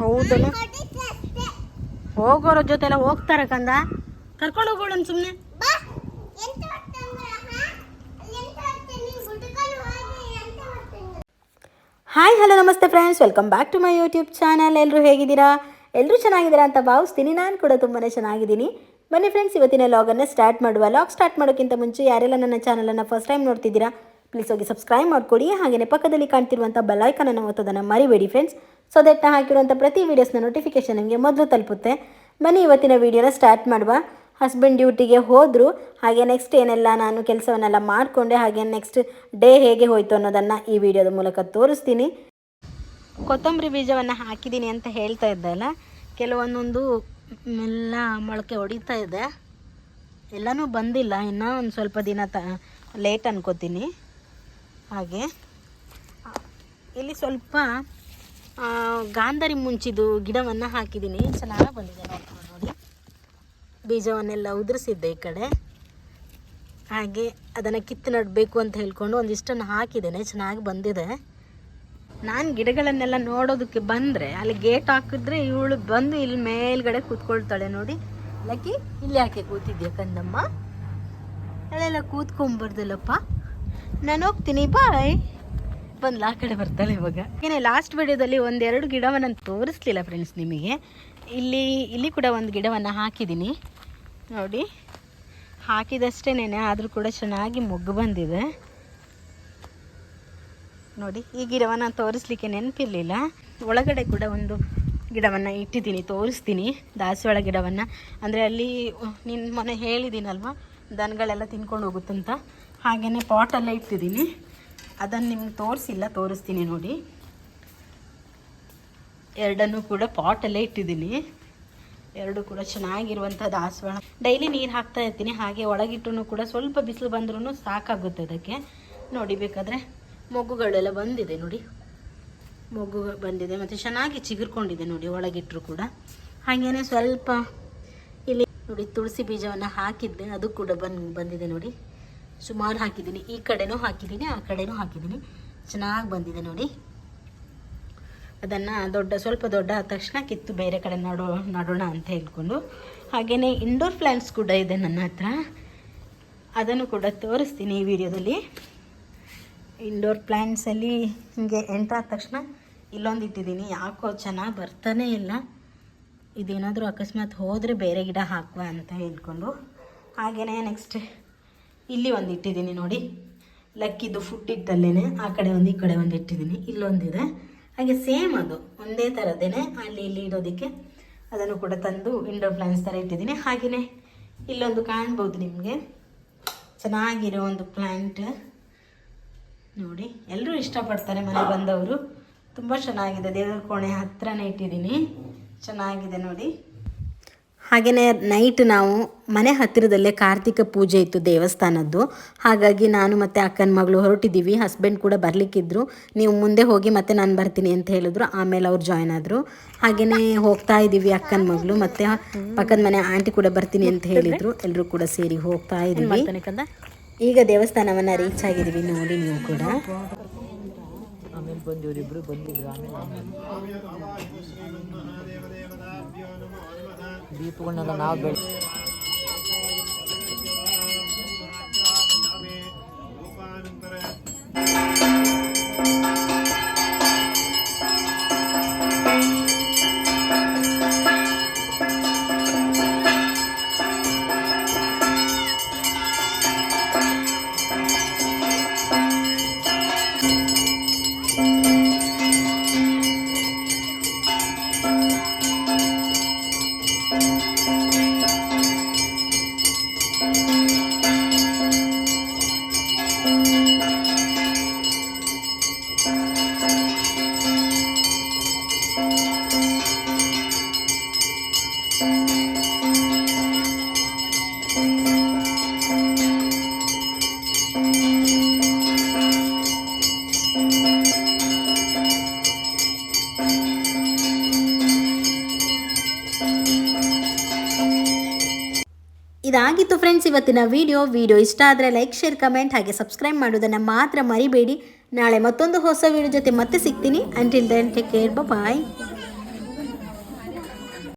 ಹೌದಲ್ಲ, ಹೋಗೋರ ಜೊತೆ ಎಲ್ಲ ಹೋಗ್ತಾರೆ ಕಂದ, ಕರ್ಕೊಂಡು ಹೋಗೋಣ ಸುಮ್ಮನೆ. ಹಾಯ್ ಹಲೋ ನಮಸ್ತೆ friends, welcome back to my YouTube channel. ಎಲ್ಲರೂ ಹೇಗಿದ್ದೀರಾ? ಎಲ್ಲರೂ ಚೆನ್ನಾಗಿದ್ದೀರಾ ಅಂತ ಭಾವಿಸ್ತೀನಿ. ನಾನು ಕೂಡ ತುಂಬಾ ಚೆನ್ನಾಗಿದ್ದೀನಿ. ಬನ್ನಿ ಫ್ರೆಂಡ್ಸ್, ಇವತ್ತಿನ ಲಾಗನ್ನು ಸ್ಟಾರ್ಟ್ ಮಾಡುವ. ಲಾಗ್ ಸ್ಟಾರ್ಟ್ ಮಾಡೋಕ್ಕಿಂತ ಮುಂಚೆ ಯಾರೆಲ್ಲ ನನ್ನ ಚಾನಲನ್ನು ಫಸ್ಟ್ ಟೈಮ್ ನೋಡ್ತಿದ್ದೀರಾ ಪ್ಲೀಸ್ ಹೋಗಿ ಸಬ್ಸ್ಕ್ರೈಬ್ ಮಾಡಿಕೊಡಿ. ಹಾಗೆಯೇ ಪಕ್ಕದಲ್ಲಿ ಕಾಣ್ತಿರುವಂಥ ಬೆಲ್ಲೈಕನನ್ನು ಒತ್ತೋದನ್ನು ಮರಿಬೇಡಿ ಫ್ರೆಂಡ್ಸ್. ಸೊ ದಟ್ ನಾನು ಹಾಕಿರುವಂಥ ಪ್ರತಿ ವೀಡಿಯೋಸ್ನ ನೋಟಿಫಿಕೇಷನ್ ನಿಮಗೆ ಮೊದಲು ತಲುಪುತ್ತೆ. ಬನ್ನಿ ಇವತ್ತಿನ ವೀಡಿಯೋನ ಸ್ಟಾರ್ಟ್ ಮಾಡುವ. ಹಸ್ಬೆಂಡ್ ಡ್ಯೂಟಿಗೆ ಹೋದರು. ಹಾಗೆ ನೆಕ್ಸ್ಟ್ ಏನೆಲ್ಲ ನಾನು ಕೆಲಸವನ್ನೆಲ್ಲ ಮಾಡಿಕೊಂಡೆ, ಹಾಗೆ ನೆಕ್ಸ್ಟ್ ಡೇ ಹೇಗೆ ಹೋಯಿತು ಅನ್ನೋದನ್ನು ಈ ವಿಡಿಯೋದ ಮೂಲಕ ತೋರಿಸ್ತೀನಿ. ಕೊತ್ತಂಬರಿ ಬೀಜವನ್ನು ಹಾಕಿದ್ದೀನಿ ಅಂತ ಹೇಳ್ತಾ ಇದ್ದಲ್ಲ, ಕೆಲವೊಂದೊಂದು ಎಲ್ಲ ಮೊಳಕೆ ಹೊಡಿತಾ ಇದೆ, ಎಲ್ಲನೂ ಬಂದಿಲ್ಲ. ಇನ್ನೂ ಒಂದು ಸ್ವಲ್ಪ ದಿನ ಲೇಟ್ ಅನ್ಕೋತೀನಿ. ಹಾಗೆ ಇಲ್ಲಿ ಸ್ವಲ್ಪ ಗಾಂಧಾರಿ ಮುಂಚಿದು ಗಿಡವನ್ನು ಹಾಕಿದ್ದೀನಿ, ಚೆನ್ನಾಗಿ ಬಂದಿದೆ ನೋಡಿ. ಬೀಜವನ್ನೆಲ್ಲ ಉದುರಿಸಿದ್ದೆ ಈ ಕಡೆ. ಹಾಗೆ ಅದನ್ನು ಕಿತ್ತು ನೆಡಬೇಕು ಅಂತ ಹೇಳ್ಕೊಂಡು ಒಂದಿಷ್ಟನ್ನು ಹಾಕಿದ್ದೇನೆ, ಚೆನ್ನಾಗಿ ಬಂದಿದೆ. ನಾನು ಗಿಡಗಳನ್ನೆಲ್ಲ ನೋಡೋದಕ್ಕೆ ಬಂದರೆ ಅಲ್ಲಿ ಗೇಟ್ ಹಾಕಿದ್ರೆ ಇವಳು ಬಂದು ಇಲ್ಲಿ ಮೇಲ್ಗಡೆ ಕೂತ್ಕೊಳ್ತಾಳೆ ನೋಡಿ. ಲಕ್ಕಿ, ಇಲ್ಲಿ ಯಾಕೆ ಕೂತಿದ್ಯಾ ಕಂದಮ್ಮ? ಅಲ್ಲೆಲ್ಲ ಕೂತ್ಕೊಂಬರ್ದಲ್ಲಪ್ಪ, ನಾನು ಹೋಗ್ತೀನಿ ಬಾಯ್. ಬಂದ್ಲ, ಆ ಕಡೆ ಬರ್ತಾಳೆ ಇವಾಗ. ಏನೇ ಲಾಸ್ಟ್ ವಿಡಿಯೋದಲ್ಲಿ ಒಂದೆರಡು ಗಿಡವನ್ನು ತೋರಿಸ್ಲಿಲ್ಲ ಫ್ರೆಂಡ್ಸ್ ನಿಮಗೆ. ಇಲ್ಲಿ ಕೂಡ ಒಂದು ಗಿಡವನ್ನು ಹಾಕಿದ್ದೀನಿ ನೋಡಿ. ಹಾಕಿದಷ್ಟೇನೆ, ಆದರೂ ಕೂಡ ಚೆನ್ನಾಗಿ ಮೊಗ್ಗು ಬಂದಿದೆ ನೋಡಿ. ಈ ಗಿಡವನ್ನು ತೋರಿಸ್ಲಿಕ್ಕೆ ನೆನಪಿರಲಿಲ್ಲ. ಒಳಗಡೆ ಕೂಡ ಒಂದು ಗಿಡವನ್ನು ಇಟ್ಟಿದ್ದೀನಿ, ತೋರಿಸ್ತೀನಿ. ದಾಸವಾಳ ಗಿಡವನ್ನು, ಅಂದರೆ ಅಲ್ಲಿ ನಿನ್ನ ಮೊನ್ನೆ ಹೇಳಿದ್ದೀನಲ್ವ, ದನಗಳೆಲ್ಲ ತಿನ್ಕೊಂಡು ಹೋಗುತ್ತಂತ. ಹಾಗೆಯೇ ಪಾಟೆಲ್ಲ ಇಟ್ಟಿದ್ದೀನಿ, ಅದನ್ನು ನಿಮ್ಗೆ ತೋರಿಸಿಲ್ಲ, ತೋರಿಸ್ತೀನಿ ನೋಡಿ. ಎರಡನ್ನೂ ಕೂಡ ಪಾಟಲ್ಲೇ ಇಟ್ಟಿದ್ದೀನಿ. ಎರಡು ಕೂಡ ಚೆನ್ನಾಗಿರುವಂಥ ದಾಸವಾಳ. ಡೈಲಿ ನೀರು ಹಾಕ್ತಾ ಇರ್ತೀನಿ. ಹಾಗೆ ಒಳಗಿಟ್ಟರೂ ಕೂಡ ಸ್ವಲ್ಪ ಬಿಸಿಲು ಬಂದ್ರೂ ಸಾಕಾಗುತ್ತೆ ಅದಕ್ಕೆ ನೋಡಿ. ಬೇಕಾದರೆ ಮೊಗ್ಗುಗಳೆಲ್ಲ ಬಂದಿದೆ ನೋಡಿ, ಮೊಗ್ಗು ಬಂದಿದೆ ಮತ್ತು ಚೆನ್ನಾಗಿ ಚಿಗುರ್ಕೊಂಡಿದೆ ನೋಡಿ ಒಳಗಿಟ್ಟರು ಕೂಡ. ಹಾಗೇನೆ ಸ್ವಲ್ಪ ಇಲ್ಲಿ ನೋಡಿ ತುಳಸಿ ಬೀಜವನ್ನು ಹಾಕಿದ್ದೆ, ಅದು ಕೂಡ ಬಂದಿದೆ ನೋಡಿ. ಸುಮಾರು ಹಾಕಿದ್ದೀನಿ, ಈ ಕಡೆನೂ ಹಾಕಿದ್ದೀನಿ, ಆ ಕಡೆನೂ ಹಾಕಿದ್ದೀನಿ, ಚೆನ್ನಾಗಿ ಬಂದಿದೆ ನೋಡಿ. ಅದನ್ನು ಸ್ವಲ್ಪ ದೊಡ್ಡ ಆದ ತಕ್ಷಣ ಕಿತ್ತು ಬೇರೆ ಕಡೆ ನಡೋಣ ಅಂತ ಹೇಳ್ಕೊಂಡು. ಹಾಗೆಯೇ ಇಂಡೋರ್ ಪ್ಲ್ಯಾಂಟ್ಸ್ ಕೂಡ ಇದೆ ನನ್ನ ಹತ್ರ, ಅದನ್ನು ಕೂಡ ತೋರಿಸ್ತೀನಿ ಈ ವಿಡಿಯೋದಲ್ಲಿ. ಇಂಡೋರ್ ಪ್ಲ್ಯಾಂಟ್ಸಲ್ಲಿ ಹೀಗೆ ಎಂಟ್ರಾದ ತಕ್ಷಣ ಇಲ್ಲೊಂದು ಇಟ್ಟಿದ್ದೀನಿ, ಯಾಕೋ ಚೆನ್ನಾಗಿ ಬರ್ತಾನೇ ಇಲ್ಲ. ಇದೇನಾದರೂ ಅಕಸ್ಮಾತ್ ಹೋದರೆ ಬೇರೆ ಗಿಡ ಹಾಕುವ ಅಂತ ಹೇಳ್ಕೊಂಡು. ಹಾಗೆಯೇ ನೆಕ್ಸ್ಟ್ ಇಲ್ಲಿ ಒಂದು ಇಟ್ಟಿದ್ದೀನಿ ನೋಡಿ, ಲಕ್ಕಿದು ಫುಡ್ ಇಟ್ಟಲ್ಲೇ ಆ ಕಡೆ ಒಂದು ಈ ಕಡೆ ಒಂದು ಇಟ್ಟಿದ್ದೀನಿ. ಇಲ್ಲೊಂದಿದೆ, ಹಾಗೆ ಸೇಮ್ ಅದು ಒಂದೇ ಥರದ್ದೇನೆ ಅಲ್ಲಿ ಇಲ್ಲಿ ಇಡೋದಕ್ಕೆ. ಅದನ್ನು ಕೂಡ ತಂದು ಇಂಡೋರ್ ಪ್ಲ್ಯಾಂಟ್ಸ್ ಥರ ಇಟ್ಟಿದ್ದೀನಿ. ಹಾಗೆಯೇ ಇಲ್ಲೊಂದು ಕಾಣ್ಬೋದು ನಿಮಗೆ, ಚೆನ್ನಾಗಿರೋ ಒಂದು ಪ್ಲ್ಯಾಂಟ್ ನೋಡಿ. ಎಲ್ಲರೂ ಇಷ್ಟಪಡ್ತಾರೆ ಮನೆ ಬಂದವರು. ತುಂಬ ಚೆನ್ನಾಗಿದೆ, ದೇವರ ಕೋಣೆ ಹತ್ರನೇ ಇಟ್ಟಿದ್ದೀನಿ, ಚೆನ್ನಾಗಿದೆ ನೋಡಿ. ಹಾಗೆಯೇ ನೈಟ್ ನಾವು ಮನೆ ಹತ್ತಿರದಲ್ಲೇ ಕಾರ್ತಿಕ ಪೂಜೆ ಇತ್ತು ದೇವಸ್ಥಾನದ್ದು. ಹಾಗಾಗಿ ನಾನು ಮತ್ತು ಅಕ್ಕನ ಮಗಳು ಹೊರಟಿದ್ದೀವಿ. ಹಸ್ಬೆಂಡ್ ಕೂಡ ಬರಲಿಕ್ಕಿದ್ರು, ನೀವು ಮುಂದೆ ಹೋಗಿ ಮತ್ತೆ ನಾನು ಬರ್ತೀನಿ ಅಂತ ಹೇಳಿದ್ರು. ಆಮೇಲೆ ಅವ್ರು ಜಾಯ್ನ್ ಆದರು. ಹಾಗೆಯೇ ಹೋಗ್ತಾ ಇದ್ದೀವಿ, ಅಕ್ಕನ ಮಗಳು ಮತ್ತು ಪಕ್ಕದ ಮನೆ ಆಂಟಿ ಕೂಡ ಬರ್ತೀನಿ ಅಂತ ಹೇಳಿದರು. ಎಲ್ಲರೂ ಕೂಡ ಸೇರಿ ಹೋಗ್ತಾ ಇದ್ದೀವಿ. ಈಗ ದೇವಸ್ಥಾನವನ್ನು ರೀಚ್ ಆಗಿದ್ದೀವಿ ನೋಡಿ. ನೀವು ಕೂಡ ದೀಪಗಳನ್ನೆಲ್ಲ ನಾವು ಬೆಳೆ ಇದಾಗಿತ್ತು ಫ್ರೆಂಡ್ಸ್ ಇವತ್ತಿನ ವಿಡಿಯೋ ಇಷ್ಟ ಆದರೆ ಲೈಕ್, ಶೇರ್, ಕಮೆಂಟ್ ಹಾಗೆ ಸಬ್ಸ್ಕ್ರೈಬ್ ಮಾಡೋದನ್ನು ಮಾತ್ರ ಮರಿಬೇಡಿ. ನಾಳೆ ಮತ್ತೊಂದು ಹೊಸ ವಿಡಿಯೋ ಜೊತೆ ಮತ್ತೆ ಸಿಗ್ತೀನಿ. ಅಂಟಿಲ್ ದೆನ್ ಟೇಕ್ ಕೇರ್, ಬಾಯ್.